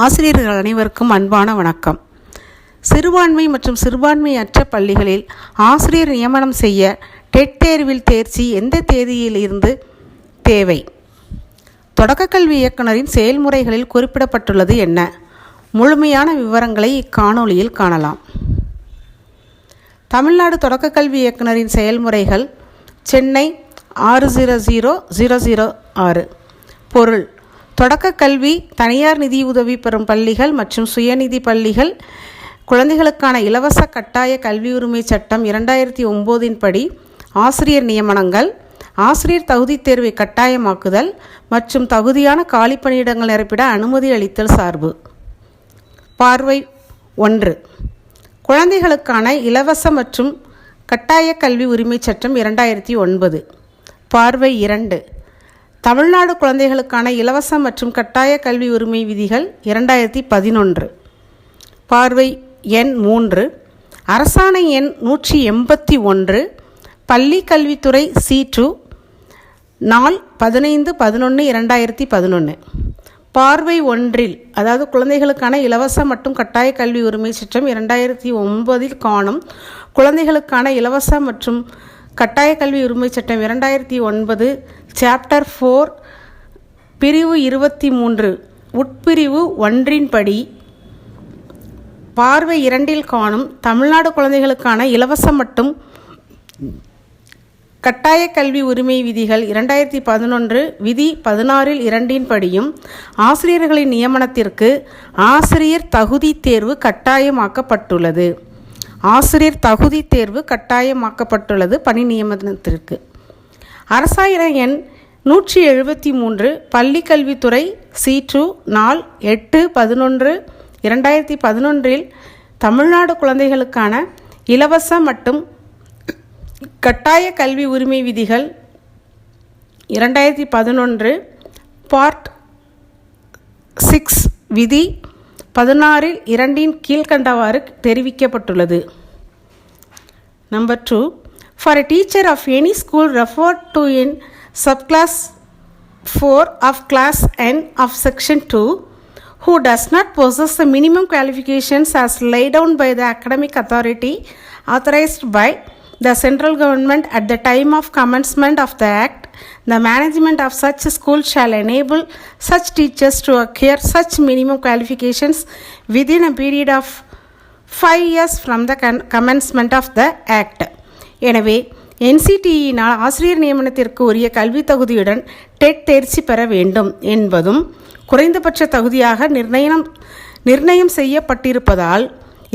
ஆசிரியர்கள் அனைவருக்கும் அன்பான வணக்கம். சிறுபான்மை மற்றும் சிறுபான்மையற்ற பள்ளிகளில் ஆசிரியர் நியமனம் செய்ய டெட் தேர்வில் தேர்ச்சி எந்த தேதியில் இருந்து தேவை? தொடக்கக்கல்வி இயக்குனரின் செயல்முறைகளில் குறிப்பிடப்பட்டுள்ளது என்ன? முழுமையான விவரங்களை இக்காணொளியில் காணலாம். தமிழ்நாடு தொடக்கக்கல்வி இயக்குனரின் செயல்முறைகள் சென்னை 600006. பொருள்: தொடக்க கல்வி, தனியார் நிதியுதவி பெறும் பள்ளிகள் மற்றும் சுயநிதி பள்ளிகள் குழந்தைகளுக்கான இலவச கட்டாய கல்வி உரிமை சட்டம் 2009 படி ஆசிரியர் நியமனங்கள், ஆசிரியர் தகுதி தேர்வை கட்டாயமாக்குதல் மற்றும் தகுதியான காலி பணியிடங்கள் நிரப்பிட அனுமதி அளித்தல் சார்பு. பார்வை 1. குழந்தைகளுக்கான இலவச மற்றும் கட்டாய கல்வி உரிமை சட்டம் 2009. பார்வை 2. தமிழ்நாடு குழந்தைகளுக்கான இலவச மற்றும் கட்டாய கல்வி உரிமை விதிகள் 2011. பார்வை எண் 3. அரசாணை எண் 181, பள்ளி கல்வித்துறை C2, நாள் 15/11/2011. பார்வை 1, அதாவது குழந்தைகளுக்கான இலவச மற்றும் கட்டாய கல்வி உரிமை சட்டம் 2009 காணும் குழந்தைகளுக்கான இலவச மற்றும் கட்டாய கல்வி உரிமை சட்டம் 2009 சாப்டர் 4 பிரிவு 23 உட்பிரிவு 1 படி பார்வை 2 காணும் தமிழ்நாடு குழந்தைகளுக்கான இலவச மற்றும் கட்டாய கல்வி உரிமை விதிகள் 2011 விதி 16 படியும் ஆசிரியர்களின் நியமனத்திற்கு ஆசிரியர் தகுதி தேர்வு கட்டாயமாக்கப்பட்டுள்ளது. ஆசிரியர் தகுதி தேர்வு கட்டாயமாக்கப்பட்டுள்ளது பணி நியமனத்திற்கு. அரசாணை எண் 173, பள்ளி கல்வித்துறை C2, நாள் 8/11/2011 தமிழ்நாடு குழந்தைகளுக்கான இலவச மற்றும் கட்டாய கல்வி உரிமை விதிகள் 2011 பார்ட் 6 விதி 16 கீழ்கண்டவாறு தெரிவிக்கப்பட்டுள்ளது. Number 2. For a teacher of any school referred to in subclass 4 of class N of section 2 who does not possess the minimum qualifications as laid down by the academic authority authorized by the central government at the time of commencement of the act, the management of such school shall enable such teachers to acquire such minimum qualifications within a period of 5 years from the commencement of the act. எனவே NCTயினால் ஆசிரியர் நியமனத்திற்கு உரிய கல்வி தகுதியுடன் dead தேர்ச்சி பெற வேண்டும் என்பதும் குறைந்தபட்ச தகுதியாக நிர்ணயம் செய்யப்பட்டிருப்பதால்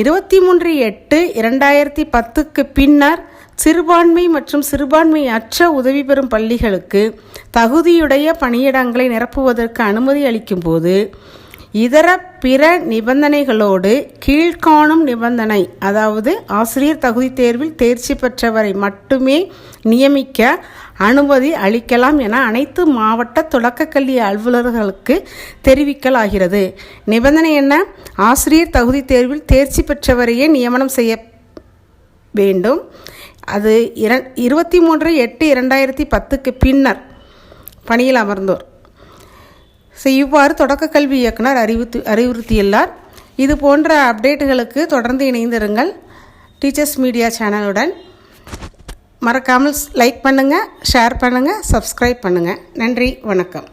23/8/2010 பின்னர் சிறுபான்மை மற்றும் சிறுபான்மையற்ற உதவி பெறும் பள்ளிகளுக்கு தகுதியுடைய பணியிடங்களை நிரப்புவதற்கு அனுமதி அளிக்கும் போது இதர பிற நிபந்தனைகளோடு கீழ்காணும் நிபந்தனை, அதாவது ஆசிரியர் தகுதி தேர்வில் தேர்ச்சி பெற்றவரை மட்டுமே நியமிக்க அனுமதி அளிக்கலாம் என அனைத்து மாவட்ட தொடக்கக்கல்வி அலுவலர்களுக்கு தெரிவிக்கலாகிறது. நிபந்தனை என்ன? ஆசிரியர் தகுதி தேர்வில் தேர்ச்சி பெற்றவரையே நியமனம் செய்ய வேண்டும். அது 23/8/2010 பின்னர் பணியில் அமர்ந்தோர். இவ்வாறு தொடக்க கல்வி இயக்குனர் அறிவுறுத்தியுள்ளார். இது போன்ற அப்டேட்டுகளுக்கு தொடர்ந்து இணைந்திருங்கள் டீச்சர்ஸ் மீடியா சேனலுடன். மறக்காமல் லைக் பண்ணுங்கள், ஷேர் பண்ணுங்கள், சப்ஸ்கிரைப் பண்ணுங்கள். நன்றி, வணக்கம்.